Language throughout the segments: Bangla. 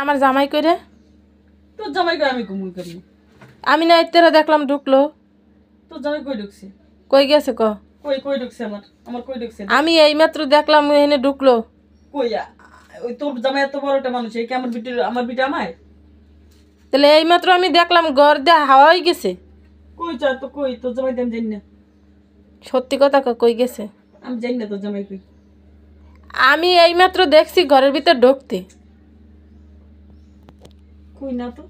আমার জামাই কইরে তোর জামাই কই আমি ঘুমুই করি আমি না এতেরা দেখলাম ঢুকলো তোর জামাই কই ঢুকছে কই গেছে ক কই কই ঢুকছে আমার কই ঢুকছে আমি এইমাত্র দেখলাম এখানে ঢুকলো কই ওই তোর জামাই এত বড় একটা মানুষ এই কি আমার বিটি আমায় তাহলে এইমাত্র আমি দেখলাম ঘর দিয়ে হাওয়াই গেছে কই চা তো কই তোর জামাই আমি জানি না সত্যি কথা কই গেছে আমি জানি না তোর জামাই কই আমি এইমাত্র দেখছি ঘরের ভিতর ঢুকতে কই না তো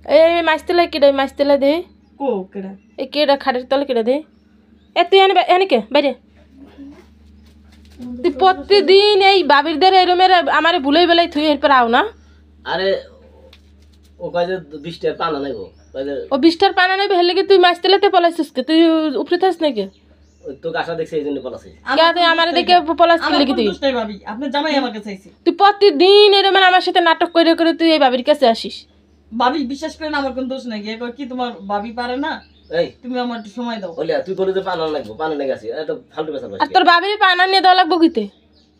এই মাছতলায় কেডা মাছতলা দে কো কেডা এই কেডা খাটের তলে কেডা দে এ তুই এনে কে বাইরে তুই প্রতিদিন এই বাবিরদের এরমের আমারে ভুলেই বেলাই তুই এরপর আও না আরে ও কাজে 20 টাকা পানা নাই গো ও 20 টার পানা নেবে হেলে কি তুই মাছতলাতে পলাইছিস কে তুই উপরে থাস নাকি ওই তো আশা দেখছে এইজন্য পলাছে কে তুই আমারে দেখে পলাইছিস কি লাগি তুই দোষটাই ভাবি আপনি জামাই আমাকে চাইছে তুই প্রতিদিন এরমের আমার সাথে নাটক করে করে তুই এই বাবির কাছে আসিস ভাবি বিশ্বাস করেন আমার কোনো দোষ নাই কি তোমার ভাবি পারে না এই তুমি আমার একটু সময় দাও বলিয়া তুই করে যে পানা লাগবো পানা লেগে আছে এত ফালতু বেসাল আর তোর বাবির পানা নিয়ে দেওয়া লাগবো কিতে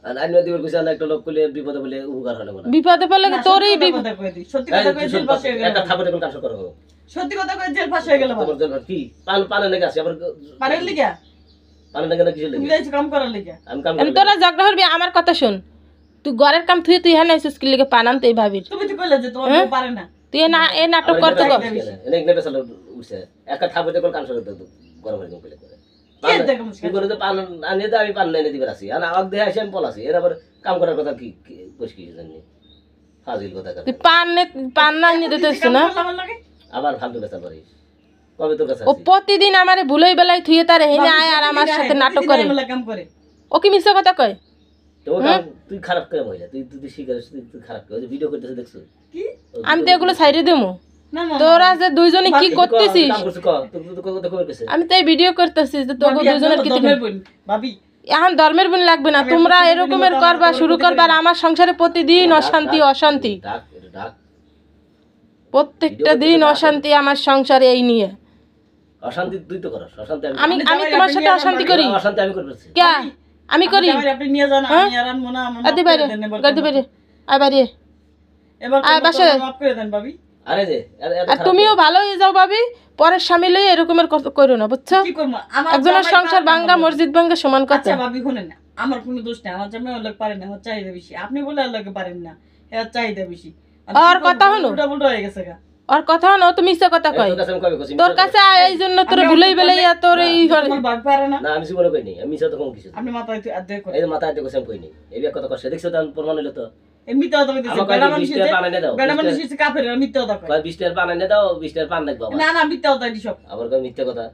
আর আইন দিবার কইছে না একটা লোক কইলে বিপদে বলে উপকার হয় না বিপদে পড়লে তোরই কথা কই দিই সত্যি কথা কই জেল পাস হয়ে গেল একটা থাপড়ে কোন কাজ করো সত্যি কথা কই জেল পাস হয়ে গেল তোমার জন্য কি পানা লেগে আছে আবার পারেন লিগা পানা লেগে না কিছু তুমি লেগে যাইছো কাম করার লিগা আমি কাম আমি তোরা ঝগড়া করবি আমার কথা শুন তুই ঘরের কাম তুই হ্যাঁ নাইছিস কি লিগে পানান তুই ভাবির তুমি তো কইলা যে তোমার বউ পারে না তুই না এ নাটক করতে গো এনে একটা বেসাল উঠছে একটা থাপড়ে কোন কাজ করতে গরম হয়ে গেল করে কে দেখো তুই করে যে পান আনিয়ে দে আমি পান এনে দিবার আছি আর আমাকে দেহে আসি আমি পলাছি এর আবার কাম করার কথা কি বুঝকি জানি ফাজিল কথা কথা তুই পান না নিয়ে দিতেছ না আবার ফালতু বেসাল পারিস কবে তোর কাছে ও প্রতিদিন আমারে ভুলেই বেলাই তুই তার হেনে আয় আর আমার সাথে নাটক করে কাম করে ও কি মিথ্যা কথা কয় তো তুই খারাপ করে মহিলা তুই শিকারিস তুই খারাপ করে ভিডিও করতেছিস দেখছো কি আমি তো এগুলো সাইডে দেবো না না তোরা যে দুইজনে কি করতেছিস কাম করছিস ক তুই কথা কইতেছিস আমি তো এই ভিডিও করতেছি যে তোকে দুইজনের কি ভাবি এখন ধর্মের বোন লাগবে না তোমরা এরকমের করবা শুরু করবা আর আমার সংসারে প্রতিদিন অশান্তি অশান্তি ডাক এটা ডাক প্রত্যেকটা দিন অশান্তি আমার সংসারে এই নিয়ে অশান্তি তুই তো করস অশান্তি আমি আমি তোমার সাথে অশান্তি করি অশান্তি আমি করতেছি কে আমি করি আপনি নিয়ে যান আমি আর আনবো না আমার আদি বাইরে গাদি বাইরে আয় বাইরে এবার আয় বাসে মাফ করে দেন ভাবি আরে যে আর তুমিও ভালো হয়ে যাও ভাবি পরের স্বামী লই এরকমের করো না বুঝছো কি করব আমার একজনের সংসার ভাঙ্গা মসজিদ ভাঙ্গা সমান কথা আচ্ছা ভাবি শুনেন না আমার কোনো দোষ নাই আমার জামাই ওর পারে না ওর চাহিদা বেশি আপনি বলে আর লাগে পারেন না এর চাহিদা বেশি আর কথা হলো উল্টা উল্টা হয়ে গেছে গা আর কথা না তুমি মিথ্যা কথা কই তোর কাছে আমি কবে কইছি তোর কাছে এই জন্য তোর ভুলেই বেলাই তোর এই ঘরে আমার ভাগ পারে না না আমি জীবনে কইনি আমি মিছা তো কোন কিছু আপনি মাথায় আদে করে এই যে মাথায় দেখো আমি কইনি এই কথা কষ্ট দেখছো তার প্রমাণ হলো তো এমনি তো কথা কইতেছে বেড়া মানুষ বিস্টার পান এনে দাও বেড়া মানুষ কাফের মিথ্যা কথা কয় কয় 20 টাকার পান এনে দাও 20 টাকার পান দেখবা না না মিথ্যা কথা দিছ আবার কয় মিথ্যা কথা